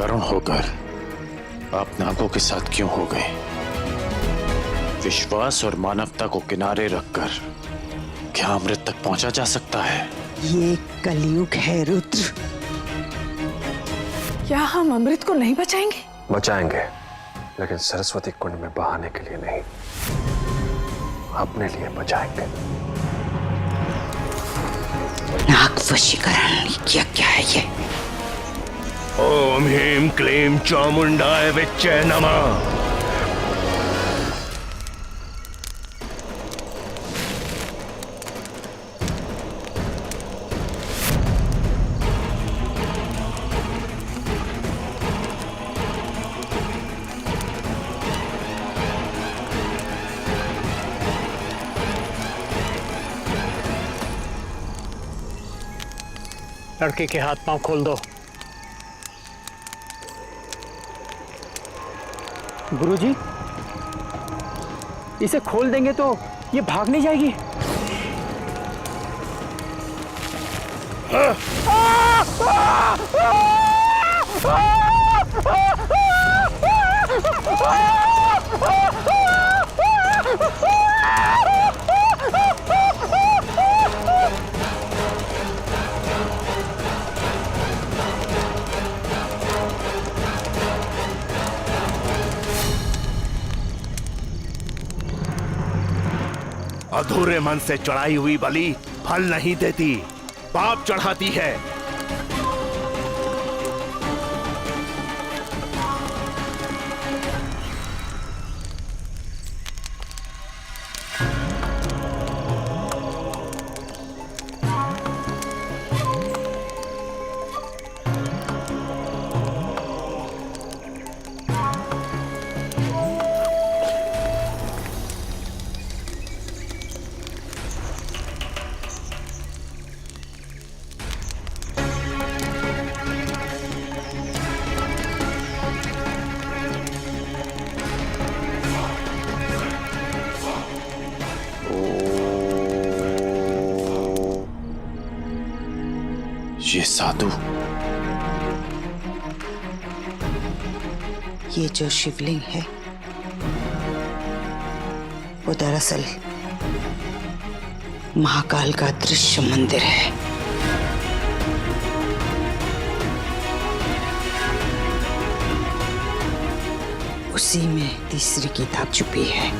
करुण होकर आप नागों के साथ क्यों हो गए? विश्वास और मानवता को किनारे रखकर क्या अमृत तक पहुंचा जा सकता है? ये कलयुग है रुद्र। क्या हम अमृत को नहीं बचाएंगे? बचाएंगे, लेकिन सरस्वती कुंड में बहाने के लिए नहीं, अपने लिए बचाएंगे। नाग वशीकरण यज्ञ है ये। ओम ह्रीं क्लीं चामुंडाय विच्चे नमः। लड़के के हाथ पांव खोल दो। गुरुजी, इसे खोल देंगे तो ये भाग नहीं जाएगी। अधूरे मन से चढ़ाई हुई बलि फल नहीं देती, पाप चढ़ाती है। ये साधु, ये जो शिवलिंग है वो दरअसल महाकाल का दृश्य मंदिर है। उसी में तीसरी किताब छुपी है।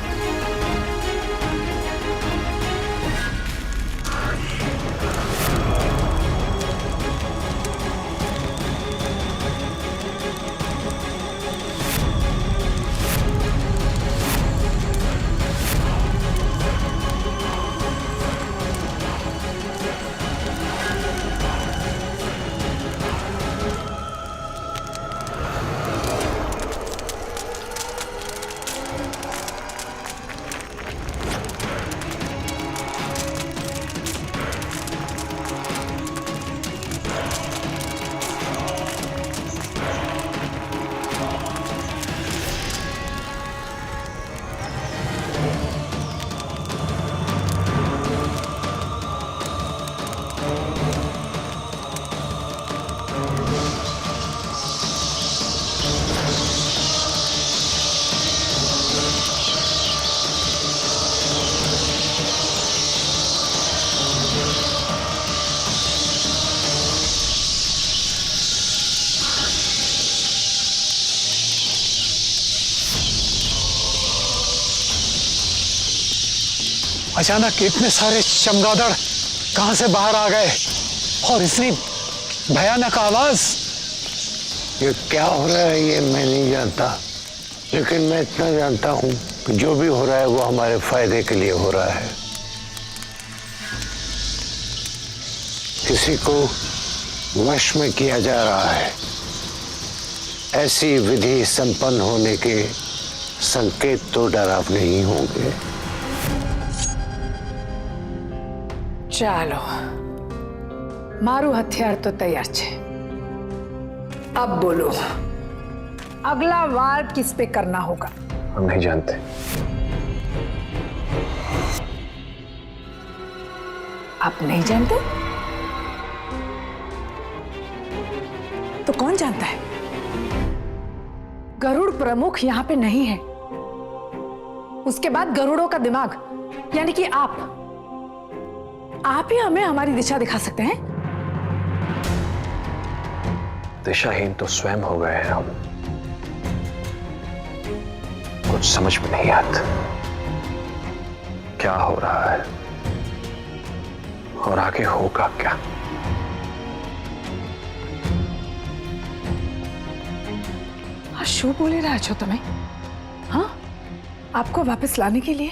अचानक इतने सारे चमगादड़ कहां से बाहर आ गए और इतनी भयानक आवाज। ये क्या हो रहा है ये मैं नहीं जानता, लेकिन मैं इतना जानता हूं कि जो भी हो रहा है वो हमारे फायदे के लिए हो रहा है। किसी को वश में किया जा रहा है। ऐसी विधि संपन्न होने के संकेत तो डरावने ही होंगे। ચાલો, મારું હથિયાર તો તૈયાર છે। अब बोलो, अगला वार किस पे करना होगा? हम नहीं जानते। आप नहीं जानते? तो कौन जानता है? गरुड़ प्रमुख यहाँ पे नहीं है। उसके बाद गरुड़ों का दिमाग यानी कि आप ही हमें हमारी दिशा दिखा सकते हैं। दिशाहीन तो स्वयं हो गए हैं हम। कुछ समझ में नहीं आता क्या हो रहा है और आगे होगा क्या। शो बोले रहा छो तुम्हें? हाँ, आपको वापस लाने के लिए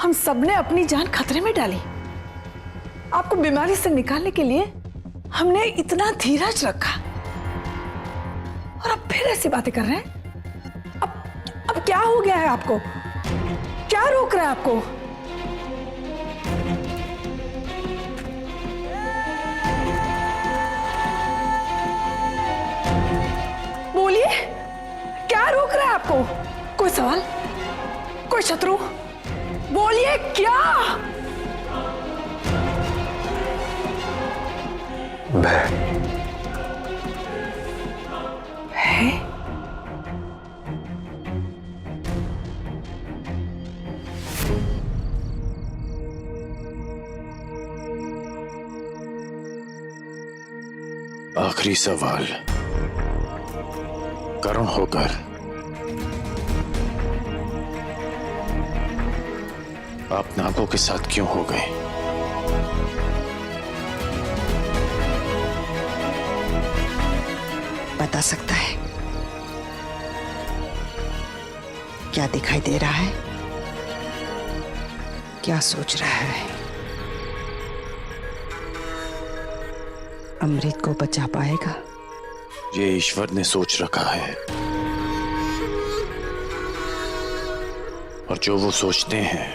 हम सबने अपनी जान खतरे में डाली। आपको बीमारी से निकालने के लिए हमने इतना धीरज रखा और अब फिर ऐसी बातें कर रहे हैं। अब क्या हो गया है आपको? क्या रोक रहा है आपको? बोलिए, क्या रोक रहा है आपको? कोई सवाल? कोई शत्रु? बोलिए क्या? मैं है? आखिरी सवाल, करुण होकर आप नागों के साथ क्यों हो गए? बता सकता है? क्या दिखाई दे रहा है? क्या सोच रहा है? अमृत को बचा पाएगा? ये ईश्वर ने सोच रखा है और जो वो सोचते हैं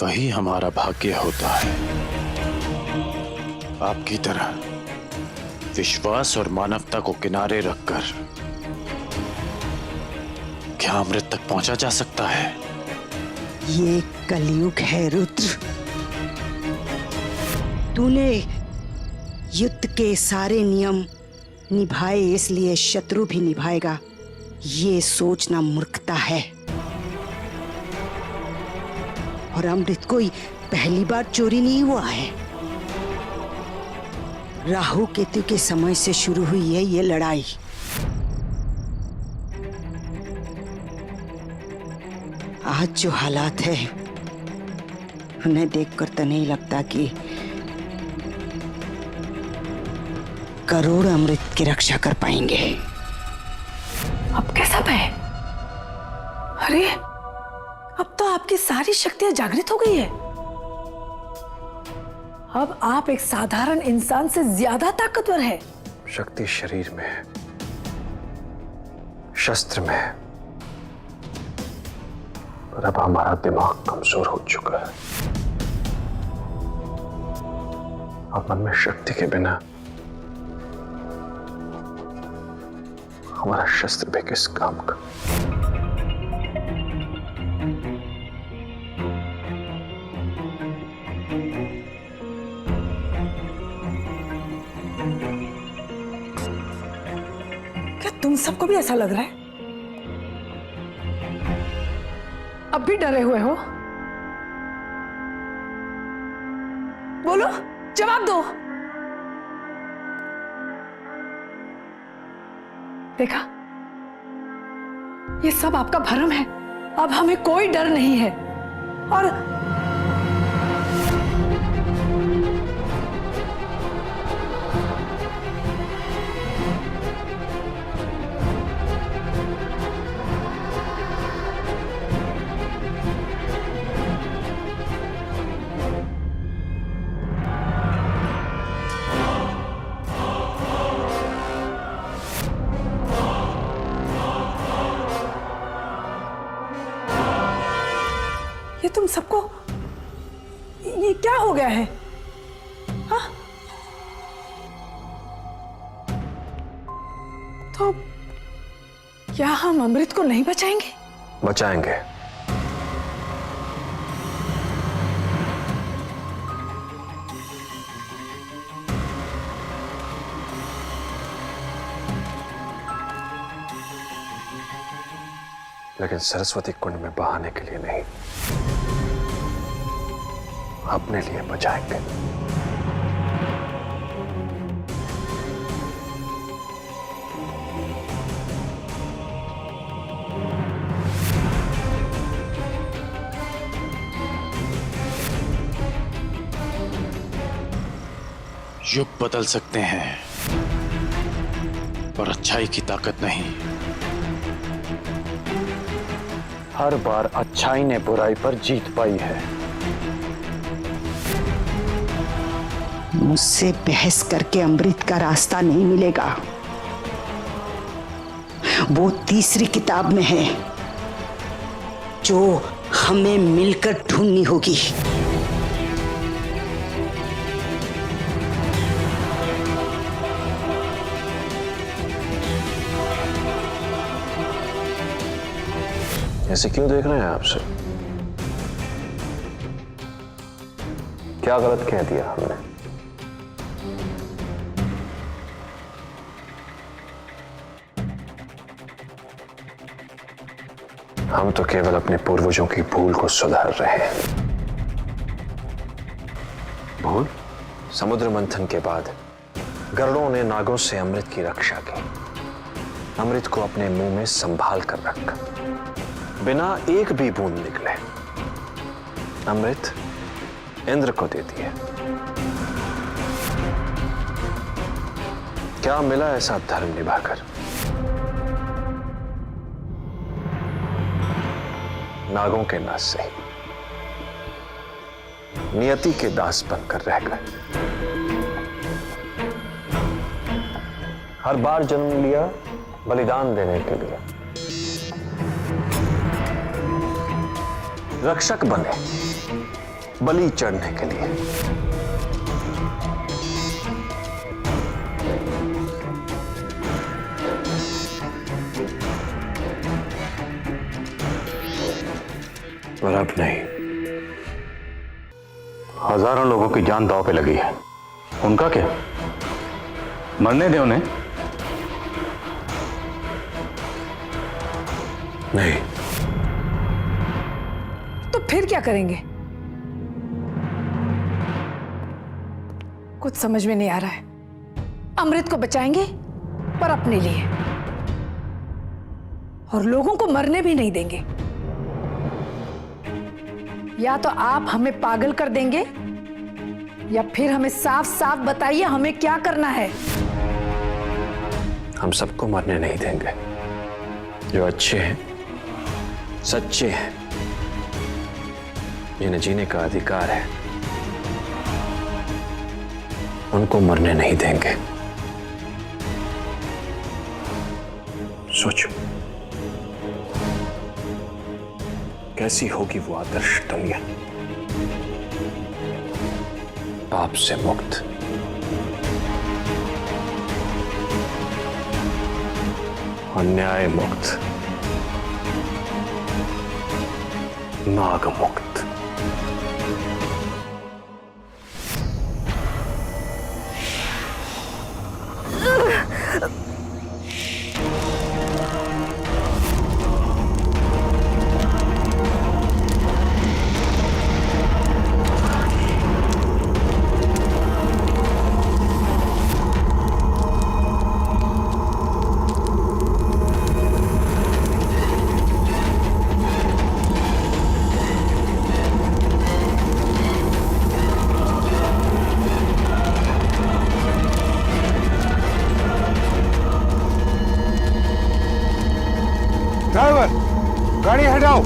वही हमारा भाग्य होता है। आपकी तरह विश्वास और मानवता को किनारे रखकर क्या अमृत तक पहुंचा जा सकता है? ये कलयुग है रुद्र। तूने युद्ध के सारे नियम निभाए, इसलिए शत्रु भी निभाएगा, ये सोचना मूर्खता है। और अमृत कोई पहली बार चोरी नहीं हुआ है। राहु केतु के समय से शुरू हुई है ये लड़ाई। आज जो हालात है उन्हें देखकर तो नहीं लगता कि करोड़ अमृत की रक्षा कर पाएंगे। अब कैसा है? अरे, अब तो आपकी सारी शक्तियां जागृत हो गई है। अब आप एक साधारण इंसान से ज्यादा ताकतवर है। शक्ति शरीर में है, शस्त्र में है, पर अब हमारा दिमाग कमजोर हो चुका है। अब मन में शक्ति के बिना हमारा शस्त्र भी किस काम का। क्या तुम सबको भी ऐसा लग रहा है? अब भी डरे हुए हो? बोलो, जवाब दो। देखा, ये सब आपका भ्रम है। अब हमें कोई डर नहीं है। और ये तुम सबको ये क्या हो गया है? हाँ? तो क्या हम अमृत को नहीं बचाएंगे? बचाएंगे। लेकिन सरस्वती कुंड में बहाने के लिए नहीं, अपने लिए बचाएंगे। युग बदल सकते हैं पर अच्छाई की ताकत नहीं। हर बार अच्छाई ने बुराई पर जीत पाई है। मुझसे बहस करके अमृत का रास्ता नहीं मिलेगा। वो तीसरी किताब में है जो हमें मिलकर ढूंढनी होगी। ऐसे क्यों देख रहे हैं आपसे? क्या गलत कह दिया हमने? हम तो केवल अपने पूर्वजों की भूल को सुधार रहे हैं। भूल? समुद्र मंथन के बाद गरुड़ों ने नागों से अमृत की रक्षा की। अमृत को अपने मुंह में संभाल कर रखा, बिना एक भी बूंद निकले। अमृत इंद्र को दे दिए। क्या मिला ऐसा धर्म निभाकर? नागों के नाश से नियति के दास बनकर रह गए। हर बार जन्म लिया बलिदान देने के लिए। रक्षक बने बलि चढ़ने के लिए। पर अब नहीं। हजारों लोगों की जान दांव पे लगी है। उनका क्या? मरने दे उन्हें। नहीं। तो फिर क्या करेंगे? कुछ समझ में नहीं आ रहा है। अमृत को बचाएंगे पर अपने लिए, और लोगों को मरने भी नहीं देंगे। या तो आप हमें पागल कर देंगे या फिर हमें साफ साफ बताइए हमें क्या करना है। हम सबको मरने नहीं देंगे। जो अच्छे हैं, सच्चे हैं, जिन्हें जीने का अधिकार है, उनको मरने नहीं देंगे। सोचो कैसी होगी वो आदर्श दुनिया। पाप से मुक्त, अन्याय मुक्त, नाग मुक्त। ड्राइवर, गाड़ी हटाओ।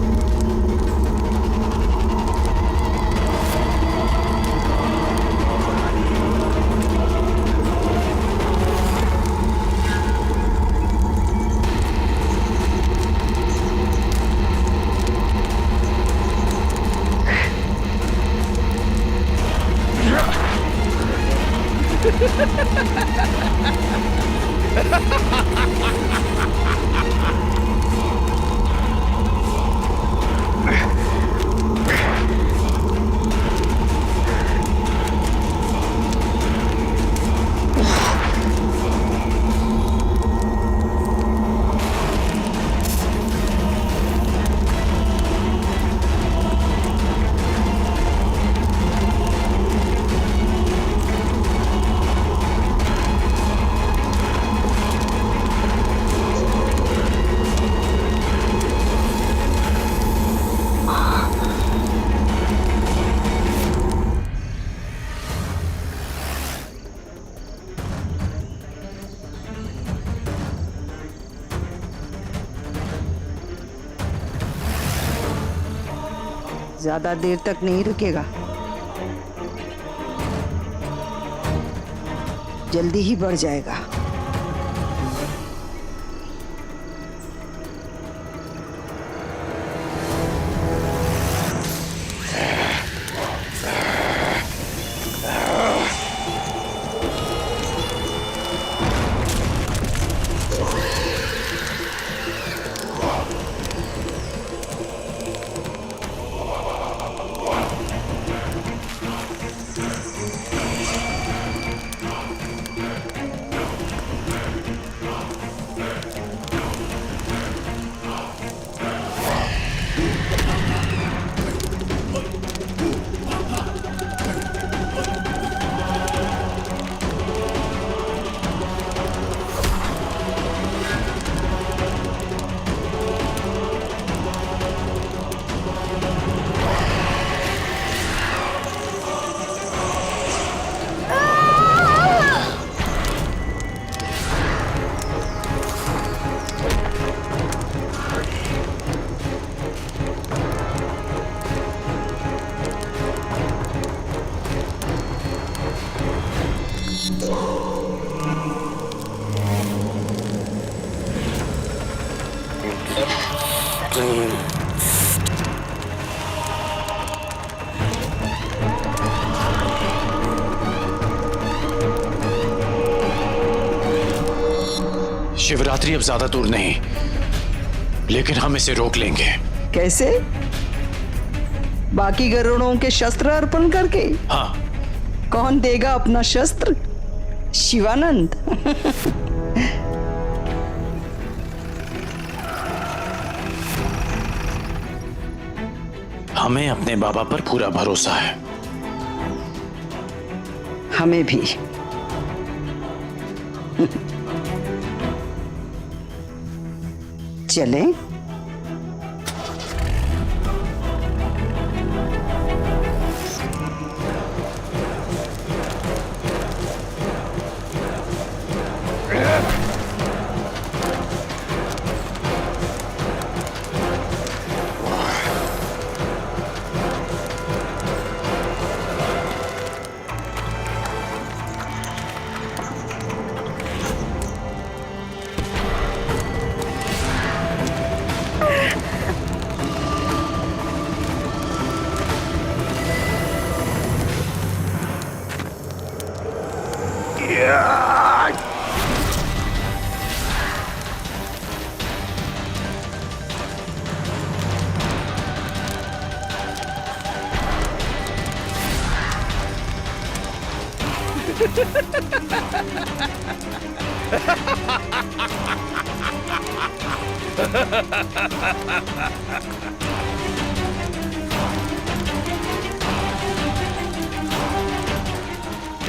ज्यादा देर तक नहीं रुकेगा, जल्दी ही बढ़ जाएगा। शिवरात्रि अब ज्यादा दूर नहीं, लेकिन हम इसे रोक लेंगे। कैसे? बाकी गरुड़ों के शस्त्र अर्पण करके? हाँ। कौन देगा अपना शस्त्र? शिवानंद। हमें अपने बाबा पर पूरा भरोसा है। हमें भी। चलें?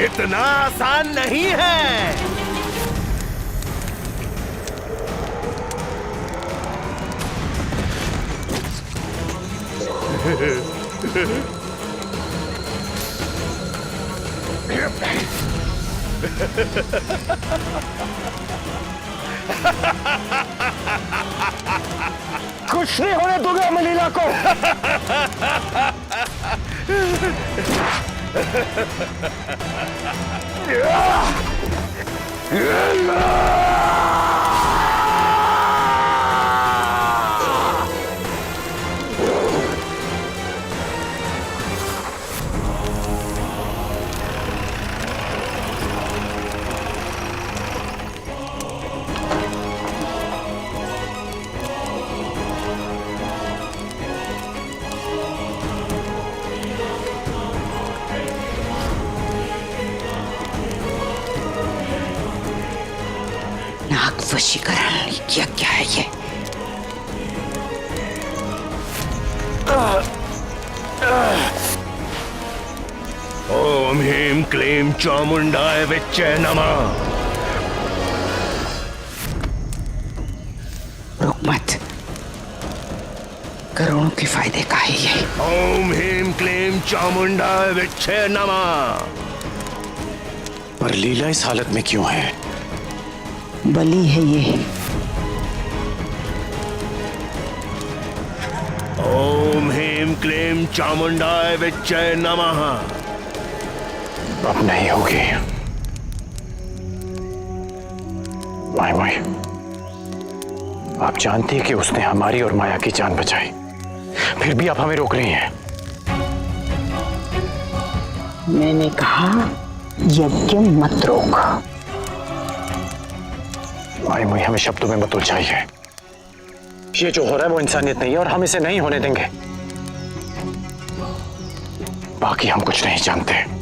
इतना आसान नहीं है। कुछ नहीं होने दूंगा मैं लीला को। वशीकरण क्या है ये? ओम ह्रीं क्लीं चामुंडाय विच्चे नमः। रुक मत, करोड़ों के फायदे का है ये। ओम ह्रीं क्लीं चामुंडाय विच्चे नमः। पर लीला इस हालत में क्यों है? बलि है ये। ओम ह्रीं क्लीं चामुंडाय विच्चय नमः। अब नहीं होगी। माई माई, आप जानती है कि उसने हमारी और माया की जान बचाई, फिर भी आप हमें रोक रही हैं। मैंने कहा यज्ञ मत रोक। माई माई, हमें शब्दों में मत उलझाइए। ये जो हो रहा है वो इंसानियत नहीं है और हम इसे नहीं होने देंगे। बाकी हम कुछ नहीं जानते।